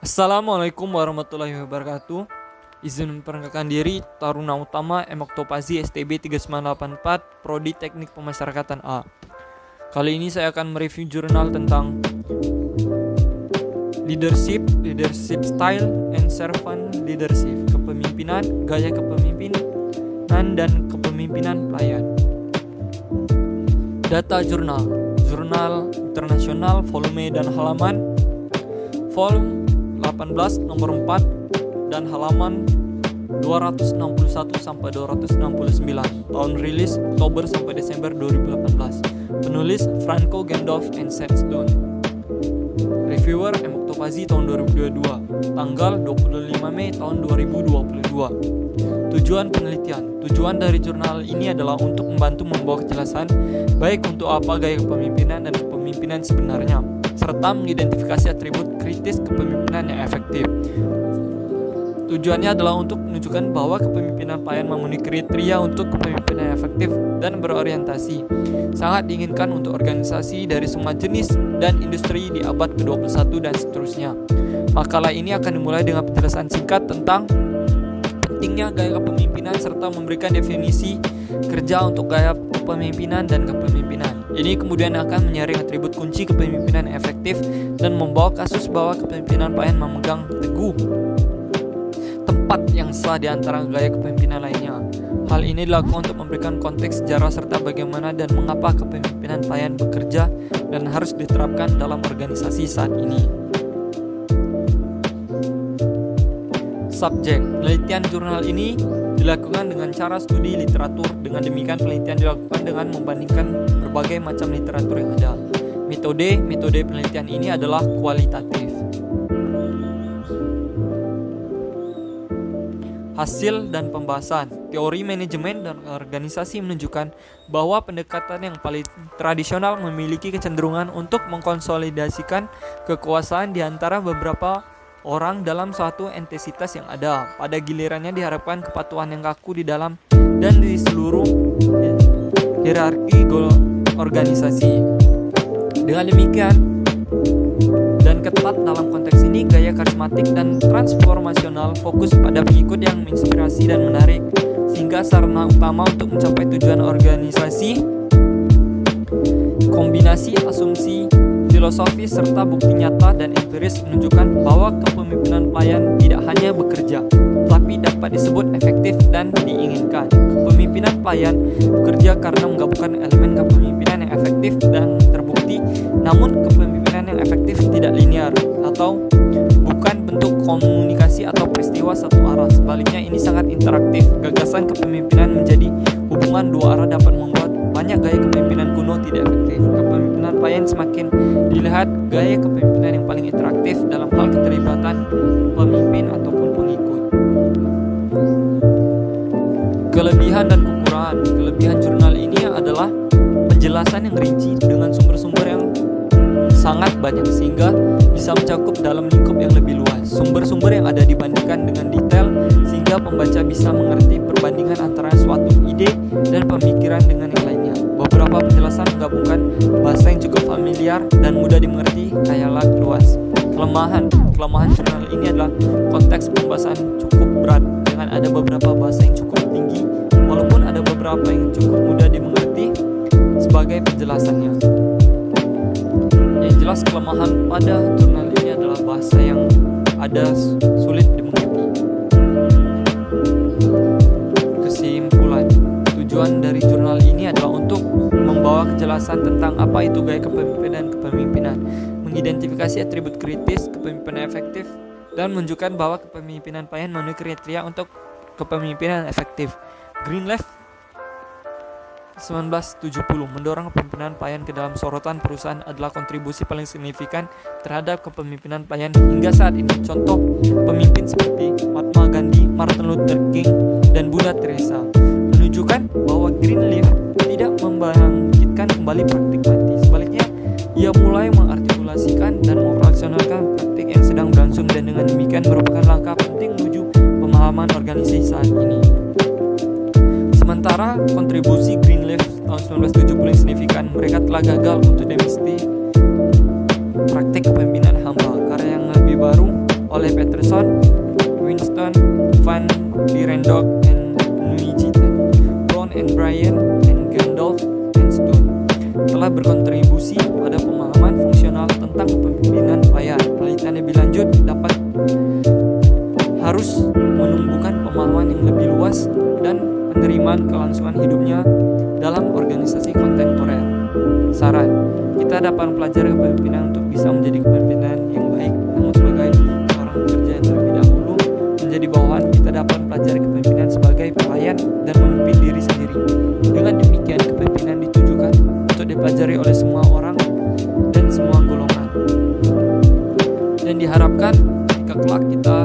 Assalamualaikum warahmatullahi wabarakatuh. Izin memperkenalkan diri, Taruna Utama M. Oktopazi STB 3984 Prodi Teknik Pemasyarakatan A. Kali ini saya akan mereview jurnal tentang leadership style and servant leadership, kepemimpinan, gaya kepemimpinan dan kepemimpinan pelayan. Data jurnal internasional, volume dan halaman, volume 18 nomor 4 dan halaman 261 sampai 269. Tahun rilis Oktober sampai Desember 2018. Penulis Franco Gendorf and Sandstone. Reviewer M. Oktopazi tahun 2022. Tanggal 25 Mei tahun 2022. Tujuan penelitian. Tujuan dari jurnal ini adalah untuk membantu membawa kejelasan baik untuk apa gaya kepemimpinan dan kepemimpinan sebenarnya, serta mengidentifikasi atribut kritis kepemimpinan yang efektif. Tujuannya adalah untuk menunjukkan bahwa kepemimpinan pelayan memenuhi kriteria untuk kepemimpinan yang efektif dan berorientasi, sangat diinginkan untuk organisasi dari semua jenis dan industri di abad ke-21 dan seterusnya. Makalah ini akan dimulai dengan penjelasan singkat tentang pentingnya gaya kepemimpinan serta memberikan definisi kerja untuk gaya kepemimpinan dan kepemimpinan. Ini kemudian akan menyaring atribut kunci kepemimpinan yang efektif dan membawa kasus bahwa kepemimpinan pelayan memegang teguh tempat yang sah di antara gaya kepemimpinan lainnya. Hal ini dilakukan untuk memberikan konteks sejarah serta bagaimana dan mengapa kepemimpinan pelayan bekerja dan harus diterapkan dalam organisasi saat ini. Subjek penelitian jurnal ini dilakukan dengan cara studi literatur. Dengan demikian penelitian dilakukan dengan membandingkan berbagai macam literatur yang ada. Metode penelitian ini adalah kualitatif. Hasil dan pembahasan. Teori manajemen dan organisasi menunjukkan bahwa pendekatan yang paling tradisional memiliki kecenderungan untuk mengkonsolidasikan kekuasaan di antara beberapa orang dalam suatu entitas yang ada. Pada gilirannya diharapkan kepatuhan yang kaku di dalam dan di seluruh hierarki organisasi. Dengan demikian dan ketat dalam konteks ini, gaya karismatik dan transformasional fokus pada pengikut yang menginspirasi dan menarik, sehingga sarana utama untuk mencapai tujuan organisasi. Kombinasi asumsi filosofis serta bukti nyata dan empiris menunjukkan bahwa kepemimpinan pelayan tidak hanya bekerja, tetapi dapat disebut efektif dan diinginkan. Kepemimpinan pelayan bekerja karena menggabungkan elemen kepemimpinan yang efektif dan terbukti, namun kepemimpinan yang efektif tidak linear atau bukan bentuk komunikasi atau peristiwa satu arah. Sebaliknya, ini sangat interaktif. Gagasan kepemimpinan menjadi hubungan dua arah dapat membuat banyak gaya kepemimpinan kuno tidak efektif. Kepemimpinan pelayan semakin dilihat gaya kepemimpinan yang paling interaktif dalam hal keterlibatan pemimpin ataupun pengikut. Kelebihan dan kekurangan. Kelebihan jurnal ini adalah penjelasan yang rinci dengan sumber-sumber yang sangat banyak sehingga bisa mencakup dalam lingkup yang lebih luas. Sumber-sumber yang ada dibandingkan dengan detail sehingga pembaca bisa mengerti perbandingan antara suatu ide dan pemikiran dengan yang lainnya. Beberapa penjelasan menggabungkan bahasa yang cukup familiar dan mudah dimengerti, khayalan luas. Kelemahan jurnal ini adalah konteks pembahasan cukup berat dengan ada beberapa bahasa yang cukup tinggi, walaupun ada beberapa yang cukup mudah dimengerti sebagai penjelasannya. Yang jelas kelemahan pada jurnal ini adalah bahasa yang ada sulit dimengerti. Kesimpulan, tujuan dari jurnal ini adalah untuk membawa kejelasan tentang apa itu gaya kepemimpinan, mengidentifikasi atribut kritis kepemimpinan efektif, dan menunjukkan bahwa kepemimpinan pelayan memenuhi kriteria untuk kepemimpinan efektif. Greenleaf 1970 mendorong kepemimpinan pelayan ke dalam sorotan perusahaan adalah kontribusi paling signifikan terhadap kepemimpinan pelayan hingga saat ini. Contoh pemimpin seperti Mahatma Gandhi, Martin Luther King, dan Bunda Teresa menunjukkan bahwa Greenleaf tidak membangkitkan kembali praktik mati. Sebaliknya, ia mulai mengartikulasikan dan melaksanakan praktik yang sedang berlangsung dan dengan demikian merupakan langkah penting menuju pemahaman organisasi saat ini. Sementara kontribusi Greenleaf tahun 1970 yang signifikan, mereka telah gagal untuk demystify praktik kepemimpinan hamba. Karya yang lebih baru oleh seperti Randolph and Nugent, Brown and Bryan, and Gandalf and Stone telah berkontribusi pada pemahaman fungsional tentang kepemimpinan pelayan. Penelitian lebih lanjut harus menumbuhkan pemahaman yang lebih luas dan penerimaan kelangsungan hidupnya dalam organisasi kontemporer. Saran, kita dapat mempelajari kepemimpinan untuk bisa menjadi kepemimpinan yang baik, namun sebagai seorang pekerja yang terlebih dahulu menjadi bawahan, kita dapat mempelajari kepemimpinan sebagai pelayan dan memimpin diri sendiri. Dengan demikian, kepemimpinan ditujukan untuk dipelajari oleh semua orang dan semua golongan, dan diharapkan jika kelak kita